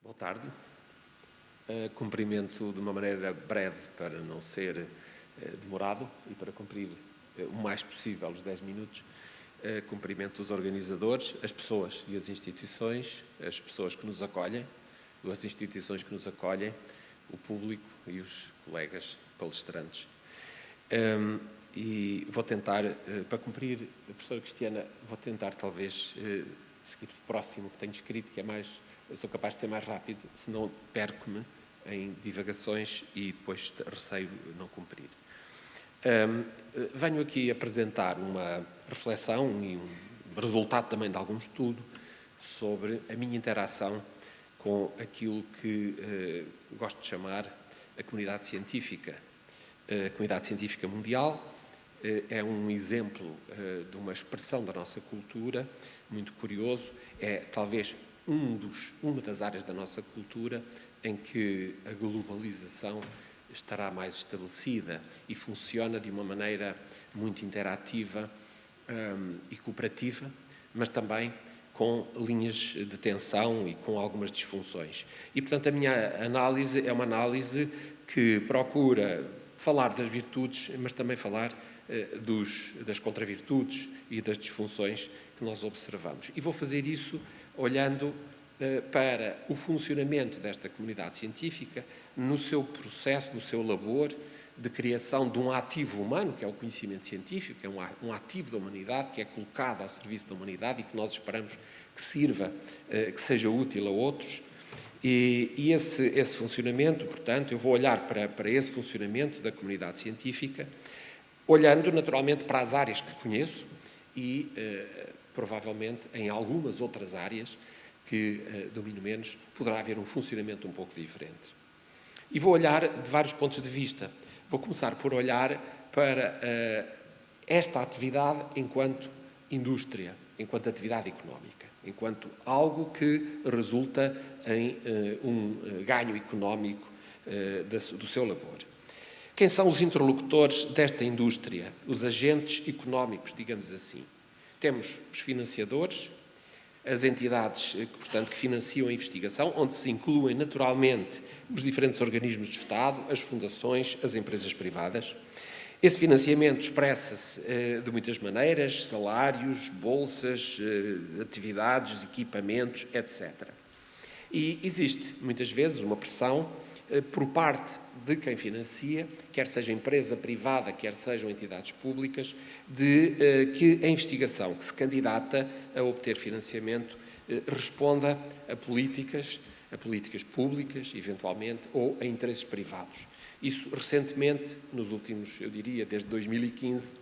Boa tarde. Cumprimento de uma maneira breve para não ser demorado e para cumprir o mais possível os 10 minutos. Cumprimento os organizadores, as pessoas e as instituições, as pessoas que nos acolhem, as instituições que nos acolhem, o público e os colegas palestrantes. E vou tentar, para cumprir, a professora Cristiana, vou tentar talvez seguir o próximo que tenho escrito, que é mais, eu sou capaz de ser mais rápido, senão perco-me em divagações e depois receio não cumprir. Venho aqui apresentar uma reflexão e um resultado também de algum estudo sobre a minha interação com aquilo que gosto de chamar a comunidade científica. A comunidade científica mundial é um exemplo de uma expressão da nossa cultura muito curioso, é talvez uma das áreas da nossa cultura em que a globalização estará mais estabelecida e funciona de uma maneira muito interativa e cooperativa, mas também com linhas de tensão e com algumas disfunções. E, portanto, a minha análise é uma análise que procura falar das virtudes, mas também falar das contravirtudes e das disfunções que nós observamos. E vou fazer isso olhando para o funcionamento desta comunidade científica no seu processo, no seu labor de criação de um ativo humano, que é o conhecimento científico, que é um ativo da humanidade, que é colocado ao serviço da humanidade e que nós esperamos que sirva, que seja útil a outros. E esse funcionamento, portanto, eu vou olhar para esse funcionamento da comunidade científica, olhando naturalmente para as áreas que conheço e provavelmente em algumas outras áreas que domino menos, poderá haver um funcionamento um pouco diferente. E vou olhar de vários pontos de vista. Vou começar por olhar para esta atividade enquanto indústria, enquanto atividade económica, enquanto algo que resulta em um ganho económico do seu labor. Quem são os interlocutores desta indústria, os agentes económicos, digamos assim? Temos os financiadores, as entidades, portanto, que financiam a investigação, onde se incluem naturalmente os diferentes organismos do Estado, as fundações, as empresas privadas. Esse financiamento expressa-se de muitas maneiras, salários, bolsas, atividades, equipamentos, etc. E existe, muitas vezes, uma pressão por parte de quem financia, quer seja empresa privada, quer sejam entidades públicas, de que a investigação que se candidata a obter financiamento responda a políticas públicas, eventualmente, ou a interesses privados. Isso, recentemente, nos últimos, eu diria, desde 2015,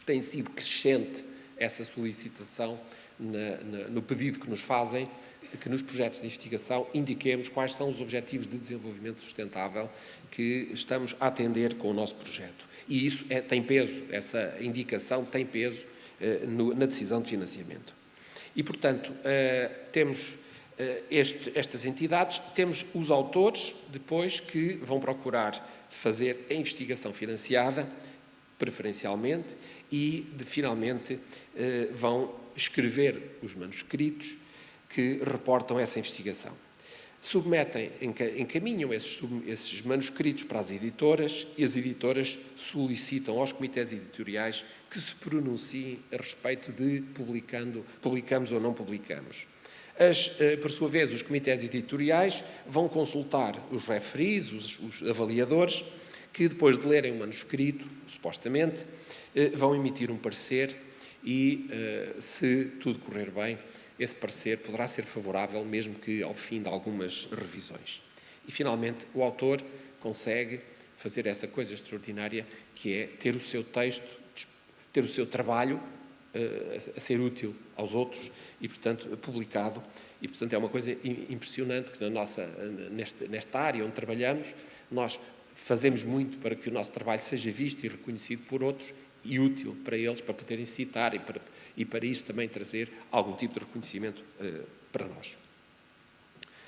tem sido crescente essa solicitação no pedido que nos fazem, que nos projetos de investigação indiquemos quais são os objetivos de desenvolvimento sustentável que estamos a atender com o nosso projeto. E isso tem peso, essa indicação tem peso na decisão de financiamento. E, portanto, temos estas entidades, temos os autores, depois, que vão procurar fazer a investigação financiada, preferencialmente, e, finalmente, vão escrever os manuscritos que reportam essa investigação. Encaminham esses manuscritos para as editoras e as editoras solicitam aos comitês editoriais que se pronunciem a respeito de publicamos ou não publicamos. Por sua vez, os comitês editoriais vão consultar os referees, os avaliadores, que depois de lerem o manuscrito, supostamente, vão emitir um parecer e, se tudo correr bem, esse parecer poderá ser favorável, mesmo que ao fim de algumas revisões. E, finalmente, o autor consegue fazer essa coisa extraordinária que é ter o seu texto, ter o seu trabalho a ser útil aos outros e, portanto, publicado. E, portanto, é uma coisa impressionante que nesta área onde trabalhamos, nós fazemos muito para que o nosso trabalho seja visto e reconhecido por outros e útil para eles, para poderem citar e para isso também trazer algum tipo de reconhecimento para nós.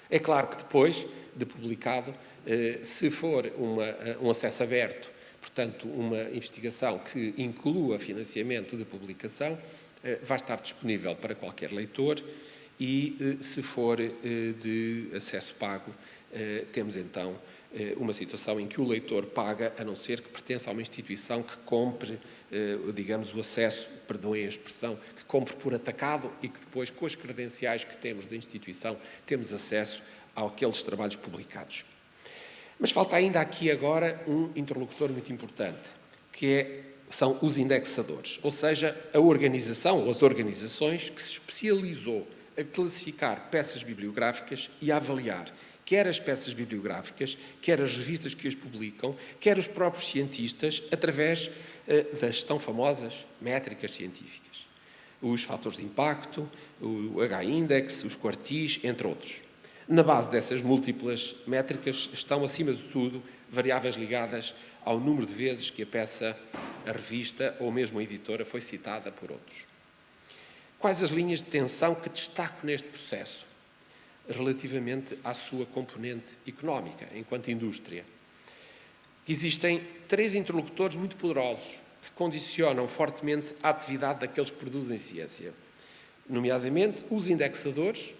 É claro que depois de publicado, se for um acesso aberto, portanto, uma investigação que inclua financiamento de publicação, vai estar disponível para qualquer leitor e, se for de acesso pago, temos então uma situação em que o leitor paga, a não ser que pertença a uma instituição que compre, digamos, o acesso, perdoem a expressão, que compre por atacado e que depois, com as credenciais que temos da instituição, temos acesso àqueles trabalhos publicados. Mas falta ainda aqui agora um interlocutor muito importante, que são os indexadores, ou seja, a organização ou as organizações que se especializou a classificar peças bibliográficas e a avaliar quer as peças bibliográficas, quer as revistas que as publicam, quer os próprios cientistas, através das tão famosas métricas científicas. Os fatores de impacto, o H-index, os quartis, entre outros. Na base dessas múltiplas métricas estão, acima de tudo, variáveis ligadas ao número de vezes que a peça, a revista ou mesmo a editora foi citada por outros. Quais as linhas de tensão que destaco neste processo, relativamente à sua componente económica, enquanto indústria? Existem 3 interlocutores muito poderosos que condicionam fortemente a atividade daqueles que produzem ciência, nomeadamente os indexadores,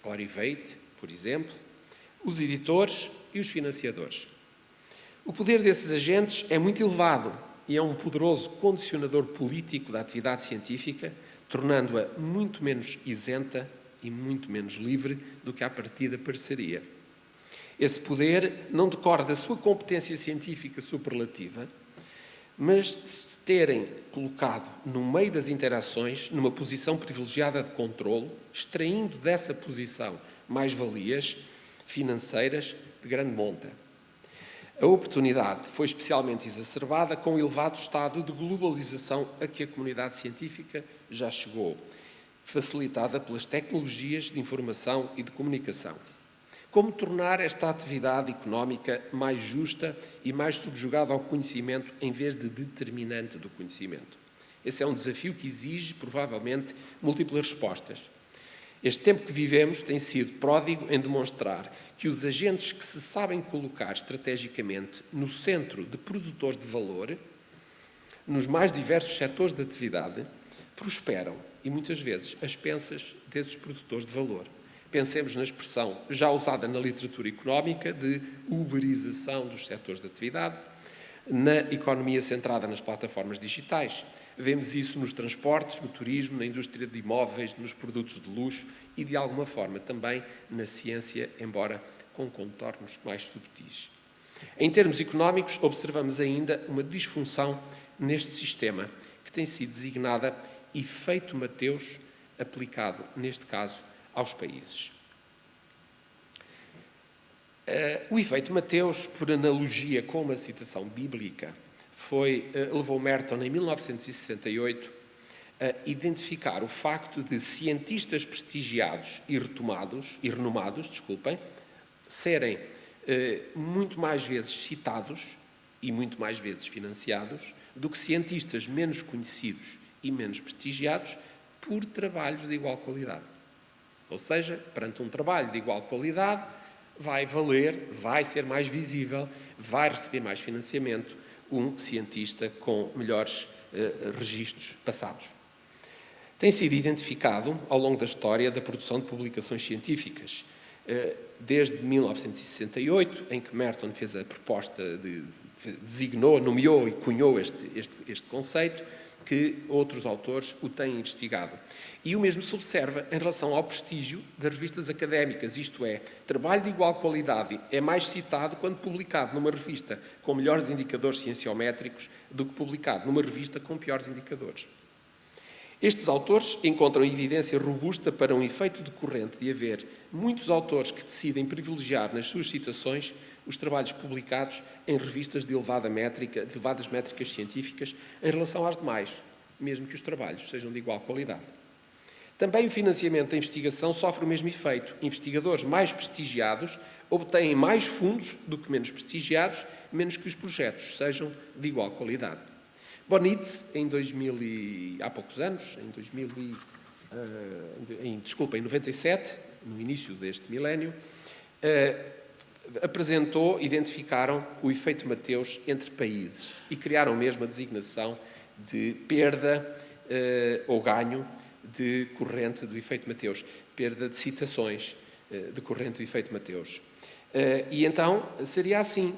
Clarivate, por exemplo, os editores e os financiadores. O poder desses agentes é muito elevado e é um poderoso condicionador político da atividade científica, tornando-a muito menos isenta e muito menos livre do que à partida pareceria. Esse poder não decorre da sua competência científica superlativa, mas de se terem colocado no meio das interações, numa posição privilegiada de controlo, extraindo dessa posição mais-valias financeiras de grande monta. A oportunidade foi especialmente exacerbada com o elevado estado de globalização a que a comunidade científica já chegou, facilitada pelas tecnologias de informação e de comunicação. Como tornar esta atividade económica mais justa e mais subjugada ao conhecimento em vez de determinante do conhecimento? Esse é um desafio que exige, provavelmente, múltiplas respostas. Este tempo que vivemos tem sido pródigo em demonstrar que os agentes que se sabem colocar estrategicamente no centro de produtores de valor, nos mais diversos setores de atividade, prosperam e muitas vezes às expensas desses produtores de valor. Pensemos na expressão já usada na literatura económica de uberização dos setores de atividade, na economia centrada nas plataformas digitais. Vemos isso nos transportes, no turismo, na indústria de imóveis, nos produtos de luxo e, de alguma forma, também na ciência, embora com contornos mais subtis. Em termos económicos, observamos ainda uma disfunção neste sistema, que tem sido designada efeito Mateus, aplicado, neste caso, aos países. O efeito Mateus, por analogia com uma citação bíblica, levou Merton, em 1968, a identificar o facto de cientistas prestigiados e renomados, serem muito mais vezes citados e muito mais vezes financiados do que cientistas menos conhecidos e menos prestigiados por trabalhos de igual qualidade. Ou seja, perante um trabalho de igual qualidade, vai valer, vai ser mais visível, vai receber mais financiamento um cientista com melhores registros passados. Tem sido identificado, ao longo da história, da produção de publicações científicas, desde 1968, em que Merton fez a proposta, designou, nomeou e cunhou este conceito, que outros autores o têm investigado. E o mesmo se observa em relação ao prestígio das revistas académicas, isto é, trabalho de igual qualidade é mais citado quando publicado numa revista com melhores indicadores cienciométricos do que publicado numa revista com piores indicadores. Estes autores encontram evidência robusta para um efeito decorrente de haver muitos autores que decidem privilegiar nas suas citações os trabalhos publicados em revistas de elevadas métricas científicas em relação às demais, mesmo que os trabalhos sejam de igual qualidade. Também o financiamento da investigação sofre o mesmo efeito. Investigadores mais prestigiados obtêm mais fundos do que menos prestigiados, menos que os projetos sejam de igual qualidade. Bonitz, há poucos anos, em 97, no início deste milénio, identificaram o efeito Mateus entre países e criaram mesmo a designação de perda ou ganho de corrente do efeito Mateus, perda de citações decorrente do efeito Mateus. E então seria assim,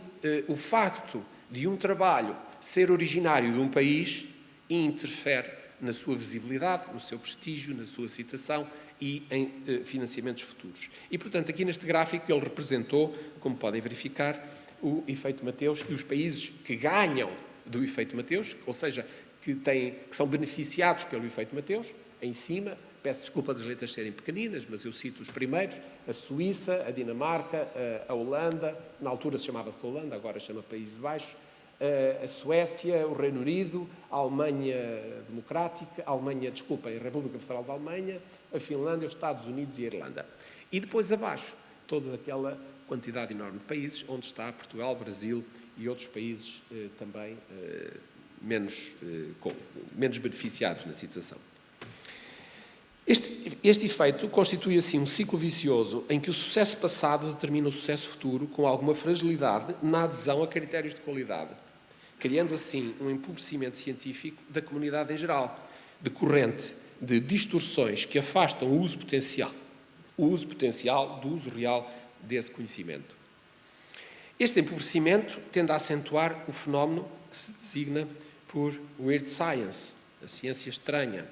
o facto de um trabalho ser originário de um país interfere na sua visibilidade, no seu prestígio, na sua citação e em financiamentos futuros. E, portanto, aqui neste gráfico ele representou, como podem verificar, o efeito Mateus e os países que ganham do efeito Mateus, ou seja, que são beneficiados pelo efeito Mateus, em cima. Peço desculpa das letras serem pequeninas, mas eu cito os primeiros: a Suíça, a Dinamarca, a Holanda, na altura chamava-se Holanda, agora chama Países Baixos, a Suécia, o Reino Unido, a Alemanha Democrática, a República Federal da Alemanha, a Finlândia, os Estados Unidos e a Irlanda. E depois abaixo, toda aquela quantidade enorme de países, onde está Portugal, Brasil e outros países também menos beneficiados na situação. Este efeito constitui, assim, um ciclo vicioso em que o sucesso passado determina o sucesso futuro com alguma fragilidade na adesão a critérios de qualidade, criando, assim, um empobrecimento científico da comunidade em geral, decorrente de distorções que afastam o uso potencial do uso real desse conhecimento. Este empobrecimento tende a acentuar o fenómeno que se designa por weird science, a ciência estranha.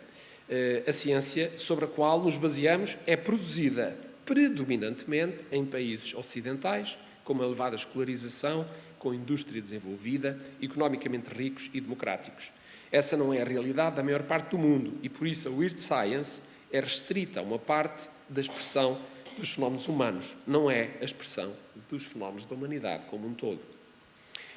A ciência sobre a qual nos baseamos é produzida predominantemente em países ocidentais, com uma elevada escolarização, com indústria desenvolvida, economicamente ricos e democráticos. Essa não é a realidade da maior parte do mundo e, por isso, a weird science é restrita a uma parte da expressão dos fenómenos humanos, não é a expressão dos fenómenos da humanidade como um todo.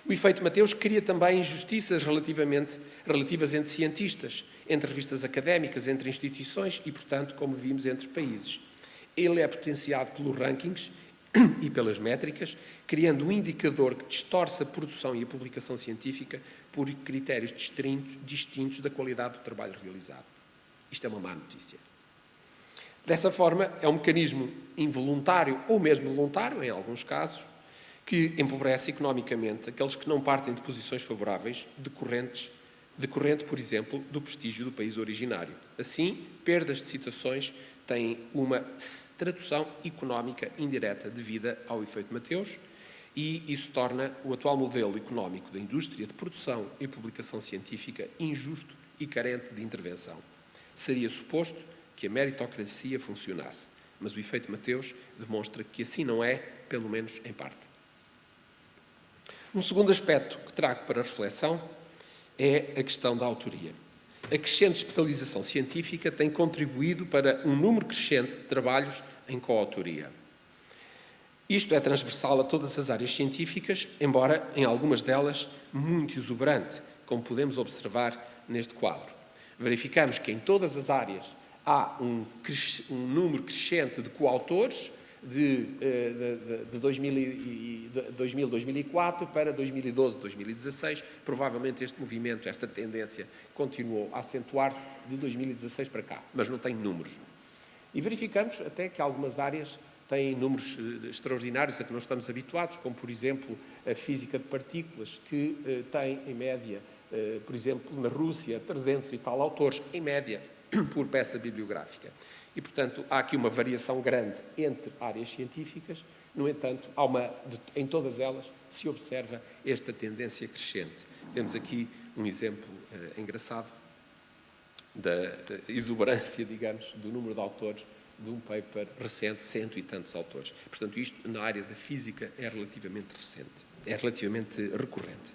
O efeito Mateus cria também injustiças relativas entre cientistas, entre revistas académicas, entre instituições e, portanto, como vimos, entre países. Ele é potenciado pelos rankings e pelas métricas, criando um indicador que distorce a produção e a publicação científica por critérios distintos da qualidade do trabalho realizado. Isto é uma má notícia. Dessa forma, é um mecanismo involuntário ou mesmo voluntário, em alguns casos, que empobrece economicamente aqueles que não partem de posições favoráveis decorrente, por exemplo, do prestígio do país originário. Assim, perdas de citações têm uma tradução económica indireta devida ao efeito Mateus e isso torna o atual modelo económico da indústria de produção e publicação científica injusto e carente de intervenção. Seria suposto que a meritocracia funcionasse, mas o efeito Mateus demonstra que assim não é, pelo menos em parte. Um segundo aspecto que trago para reflexão é a questão da autoria. A crescente especialização científica tem contribuído para um número crescente de trabalhos em coautoria. Isto é transversal a todas as áreas científicas, embora em algumas delas muito exuberante, como podemos observar neste quadro. Verificamos que em todas as áreas há um número crescente de coautores, de 2004 para 2012, 2016. Provavelmente este movimento, esta tendência, continuou a acentuar-se de 2016 para cá, mas não tem números. E verificamos até que algumas áreas têm números extraordinários a que não estamos habituados, como, por exemplo, a física de partículas, que tem, em média, por exemplo, na Rússia, 300 e tal autores, em média, por peça bibliográfica. E, portanto, há aqui uma variação grande entre áreas científicas, no entanto, em todas elas se observa esta tendência crescente. Temos aqui um exemplo engraçado da exuberância, digamos, do número de autores de um paper recente, 100 e tantos autores. Portanto, isto na área da física é relativamente recente, é relativamente recorrente.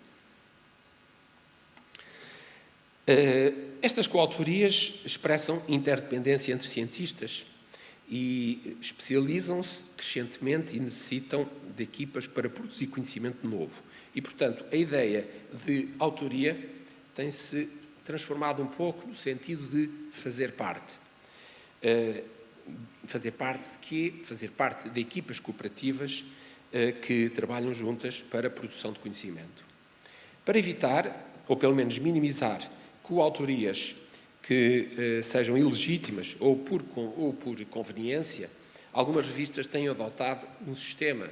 Estas coautorias expressam interdependência entre cientistas e especializam-se crescentemente e necessitam de equipas para produzir conhecimento novo. E, portanto, a ideia de autoria tem-se transformado um pouco no sentido de fazer parte. Fazer parte de quê? Fazer parte de equipas cooperativas que trabalham juntas para a produção de conhecimento. Para evitar, ou pelo menos minimizar, coautorias que sejam ilegítimas ou por conveniência, algumas revistas têm adotado um sistema,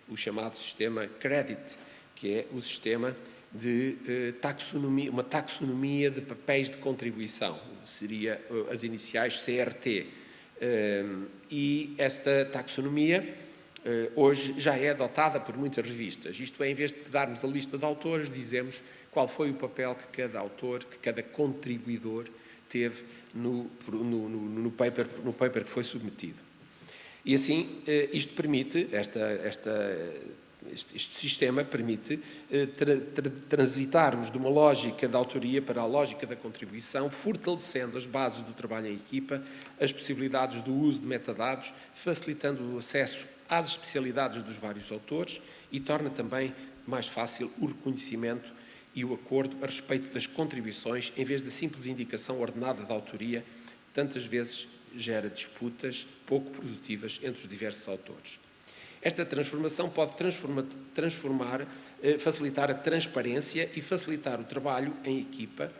o chamado sistema Credit, que é o sistema de taxonomia, uma taxonomia de papéis de contribuição, seria as iniciais CRT. E esta taxonomia hoje já é adotada por muitas revistas. Isto é, em vez de darmos a lista de autores, dizemos qual foi o papel que cada autor, que cada contribuidor teve no paper que foi submetido. E assim, isto permite, este sistema permite transitarmos de uma lógica da autoria para a lógica da contribuição, fortalecendo as bases do trabalho em equipa, as possibilidades do uso de metadados, facilitando o acesso às especialidades dos vários autores e torna também mais fácil o reconhecimento e o acordo a respeito das contribuições, em vez da simples indicação ordenada da autoria, tantas vezes gera disputas pouco produtivas entre os diversos autores. Esta transformação pode facilitar a transparência e facilitar o trabalho em equipa,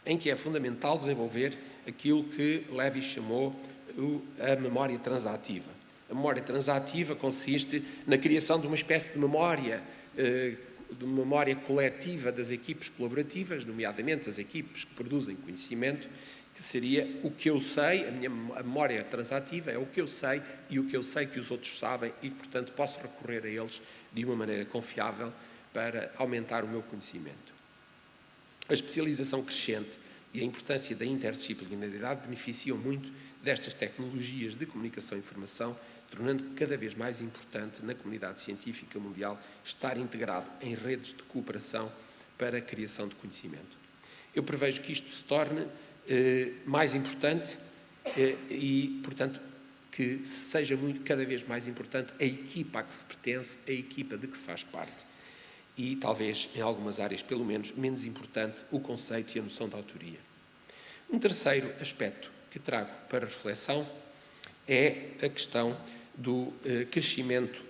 em que é fundamental desenvolver aquilo que Levy chamou a memória transativa. A memória transativa consiste na criação de uma espécie de memória coletiva das equipes colaborativas, nomeadamente as equipes que produzem conhecimento, que seria o que eu sei, a memória transativa é o que eu sei e o que eu sei que os outros sabem e, portanto, posso recorrer a eles de uma maneira confiável para aumentar o meu conhecimento. A especialização crescente e a importância da interdisciplinaridade beneficiam muito destas tecnologias de comunicação e informação, tornando cada vez mais importante na comunidade científica mundial estar integrado em redes de cooperação para a criação de conhecimento. Eu prevejo que isto se torne mais importante e, portanto, que seja cada vez mais importante a equipa a que se pertence, a equipa de que se faz parte. E, talvez, em algumas áreas, pelo menos, menos importante, o conceito e a noção de autoria. Um terceiro aspecto que trago para reflexão é a questão do crescimento,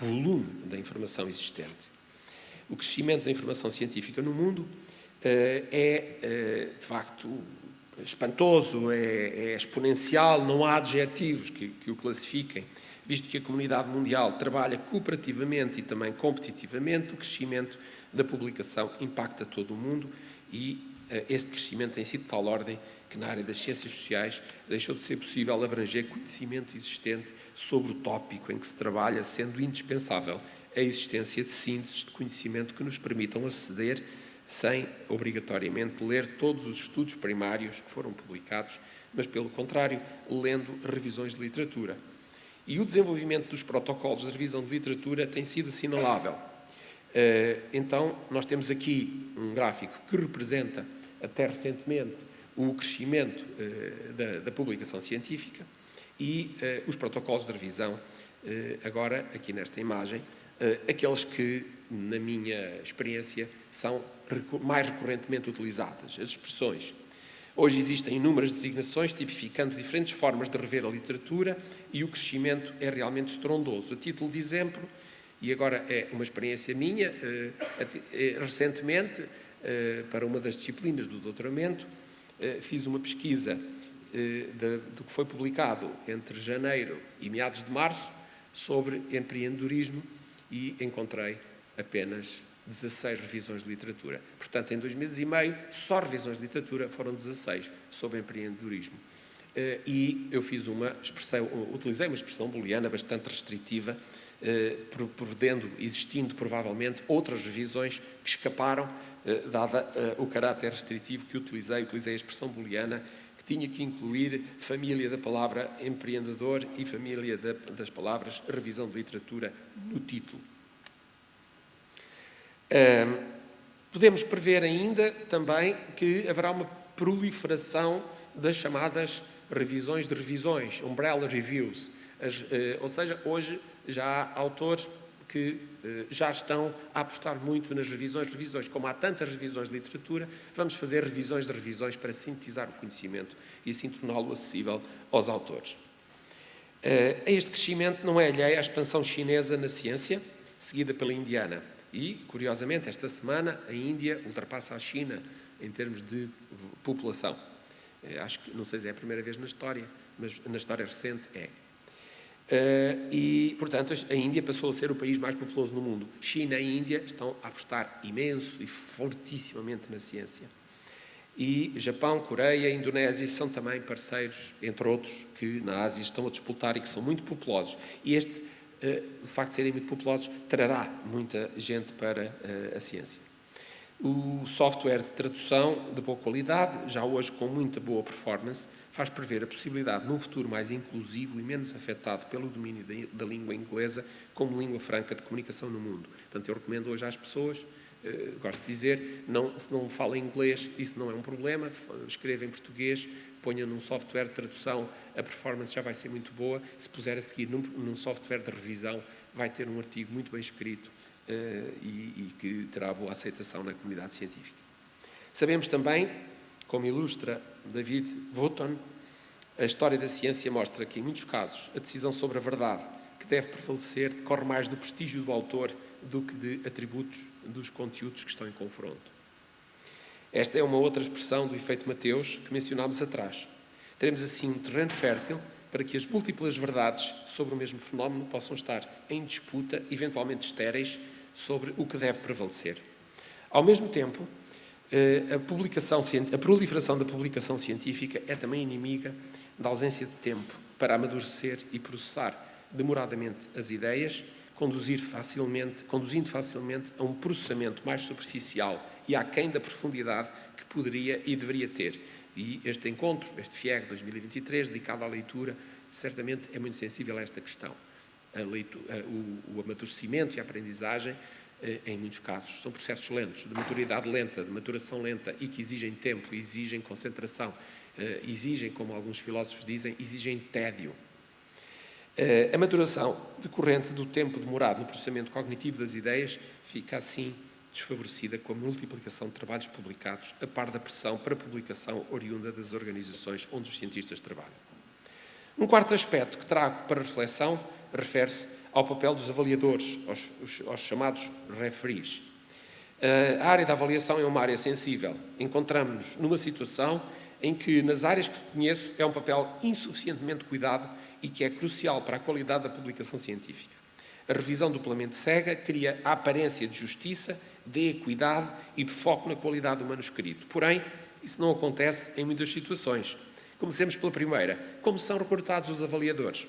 volume da informação existente. O crescimento da informação científica no mundo é, de facto, espantoso, é exponencial, não há adjetivos que o classifiquem, visto que a comunidade mundial trabalha cooperativamente e também competitivamente, o crescimento da publicação impacta todo o mundo e este crescimento tem sido de tal ordem que na área das ciências sociais deixou de ser possível abranger conhecimento existente sobre o tópico em que se trabalha, sendo indispensável a existência de sínteses de conhecimento que nos permitam aceder sem, obrigatoriamente, ler todos os estudos primários que foram publicados, mas, pelo contrário, lendo revisões de literatura. E o desenvolvimento dos protocolos de revisão de literatura tem sido assinalável. Então, nós temos aqui um gráfico que representa, até recentemente, o crescimento da publicação científica e os protocolos de revisão, agora, aqui nesta imagem, aqueles que, na minha experiência, são mais recorrentemente utilizadas, as expressões. Hoje existem inúmeras designações tipificando diferentes formas de rever a literatura e o crescimento é realmente estrondoso. A título de exemplo, e agora é uma experiência minha, recentemente, para uma das disciplinas do doutoramento, fiz uma pesquisa do que foi publicado entre janeiro e meados de março sobre empreendedorismo e encontrei apenas 16 revisões de literatura. Portanto, em 2 meses e meio, só revisões de literatura foram 16 sobre empreendedorismo. E eu fiz utilizei uma expressão booleana bastante restritiva, existindo provavelmente outras revisões que escaparam, dada o caráter restritivo que utilizei a expressão booleana, que tinha que incluir família da palavra empreendedor e família das palavras revisão de literatura no título. Podemos prever ainda também que haverá uma proliferação das chamadas revisões de revisões, umbrella reviews, ou seja, hoje já há autores que já estão a apostar muito nas revisões. Como há tantas revisões de literatura, vamos fazer revisões de revisões para sintetizar o conhecimento e assim torná-lo acessível aos autores. Este crescimento não é alheio à expansão chinesa na ciência, seguida pela indiana. E, curiosamente, esta semana a Índia ultrapassa a China em termos de população. Acho que, não sei se é a primeira vez na história, mas na história recente é. E, portanto, a Índia passou a ser o país mais populoso no mundo. China e Índia estão a apostar imenso e fortissimamente na ciência. E Japão, Coreia, Indonésia são também parceiros, entre outros, que na Ásia estão a disputar e que são muito populosos. E o facto de serem muito populosos trará muita gente para a ciência. O software de tradução de boa qualidade, já hoje com muita boa performance, faz prever a possibilidade, num futuro mais inclusivo e menos afetado pelo domínio da língua inglesa como língua franca de comunicação no mundo. Portanto, eu recomendo hoje às pessoas, gosto de dizer, se não fala inglês, isso não é um problema, escreva em português, ponha num software de tradução, a performance já vai ser muito boa. Se puser a seguir num software de revisão, vai ter um artigo muito bem escrito e que terá boa aceitação na comunidade científica. Sabemos também, como ilustra David Wootton, a história da ciência mostra que, em muitos casos, a decisão sobre a verdade que deve prevalecer decorre mais do prestígio do autor do que de atributos dos conteúdos que estão em confronto. Esta é uma outra expressão do efeito Mateus que mencionámos atrás. Teremos assim um terreno fértil para que as múltiplas verdades sobre o mesmo fenómeno possam estar em disputa, eventualmente estéreis, sobre o que deve prevalecer. Ao mesmo tempo, a proliferação da publicação científica é também inimiga da ausência de tempo para amadurecer e processar demoradamente as ideias, conduzindo facilmente a um processamento mais superficial e aquém da profundidade que poderia e deveria ter. E este encontro, este FIEG 2023, dedicado à leitura, certamente é muito sensível a esta questão. O amadurecimento e a aprendizagem, em muitos casos, são processos lentos, de maturidade lenta, de maturação lenta e que exigem tempo, exigem concentração, exigem, como alguns filósofos dizem, exigem tédio. A maturação decorrente do tempo demorado no processamento cognitivo das ideias fica assim desfavorecida com a multiplicação de trabalhos publicados, a par da pressão para publicação oriunda das organizações onde os cientistas trabalham. Um quarto aspecto que trago para reflexão refere-se ao papel dos avaliadores, aos chamados referees. A área da avaliação é uma área sensível. Encontramos-nos numa situação em que, nas áreas que conheço, é um papel insuficientemente cuidado e que é crucial para a qualidade da publicação científica. A revisão duplamente cega cria a aparência de justiça, de equidade e de foco na qualidade do manuscrito. Porém, isso não acontece em muitas situações. Comecemos pela primeira. Como são recrutados os avaliadores?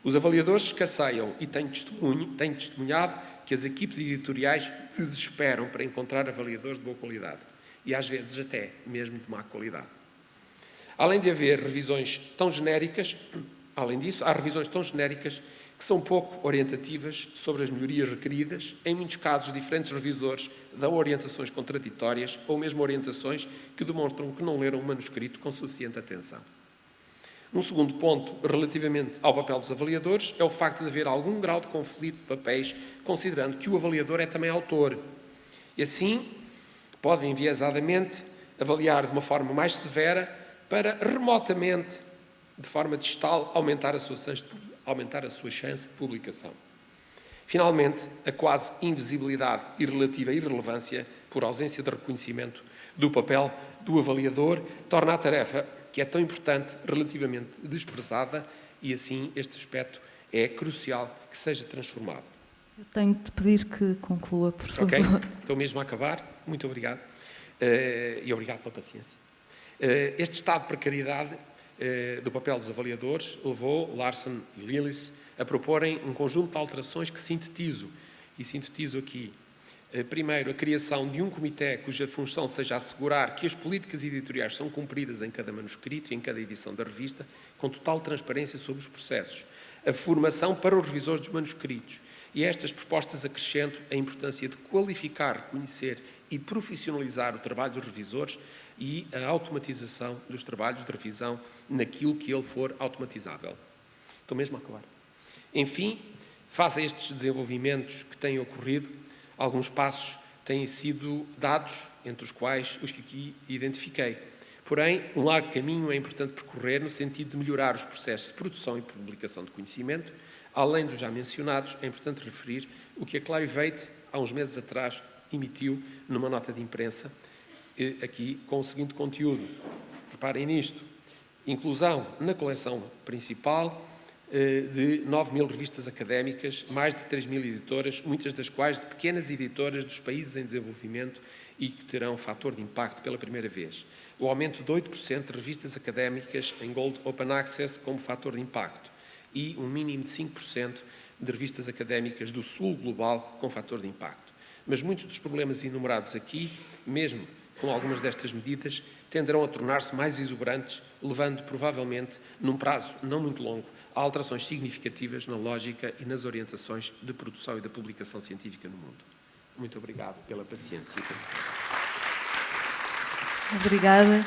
Os avaliadores escasseiam e têm testemunhado que as equipes editoriais desesperam para encontrar avaliadores de boa qualidade. E às vezes até mesmo de má qualidade. Além de haver revisões tão genéricas, além disso, há revisões tão genéricas que são pouco orientativas sobre as melhorias requeridas. Em muitos casos, diferentes revisores dão orientações contraditórias ou mesmo orientações que demonstram que não leram o manuscrito com suficiente atenção. Um segundo ponto, relativamente ao papel dos avaliadores, é o facto de haver algum grau de conflito de papéis, considerando que o avaliador é também autor. E assim, pode enviesadamente avaliar de uma forma mais severa para remotamente, de forma distal, aumentar a sua chance de publicação. Finalmente, a quase invisibilidade e relativa irrelevância, por ausência de reconhecimento do papel do avaliador, torna a tarefa, que é tão importante, relativamente desprezada, e assim este aspecto é crucial que seja transformado. Eu tenho de pedir que conclua, por favor. Ok, estou mesmo a acabar. Muito obrigado. E obrigado pela paciência. Este estado de precariedade do papel dos avaliadores levou Larson e Lillis a proporem um conjunto de alterações que sintetizo aqui. Primeiro, a criação de um comitê cuja função seja assegurar que as políticas editoriais são cumpridas em cada manuscrito e em cada edição da revista, com total transparência sobre os processos. A formação para os revisores dos manuscritos. E a estas propostas acrescento a importância de qualificar, conhecer e profissionalizar o trabalho dos revisores e a automatização dos trabalhos de revisão naquilo que ele for automatizável. Estou mesmo a acabar. Enfim, face a estes desenvolvimentos que têm ocorrido, alguns passos têm sido dados, entre os quais os que aqui identifiquei. Porém, um largo caminho é importante percorrer no sentido de melhorar os processos de produção e publicação de conhecimento. Além dos já mencionados, é importante referir o que a Clarivate, há uns meses atrás, emitiu numa nota de imprensa, aqui com o seguinte conteúdo. Reparem nisto. Inclusão na coleção principal de 9.000 revistas académicas, mais de 3.000 editoras, muitas das quais de pequenas editoras dos países em desenvolvimento e que terão fator de impacto pela primeira vez. O aumento de 8% de revistas académicas em Gold Open Access como fator de impacto e um mínimo de 5% de revistas académicas do Sul global com fator de impacto. Mas muitos dos problemas enumerados aqui, mesmo com algumas destas medidas, tenderão a tornar-se mais exuberantes, levando provavelmente, num prazo não muito longo, a alterações significativas na lógica e nas orientações de produção e da publicação científica no mundo. Muito obrigado pela paciência. Obrigada.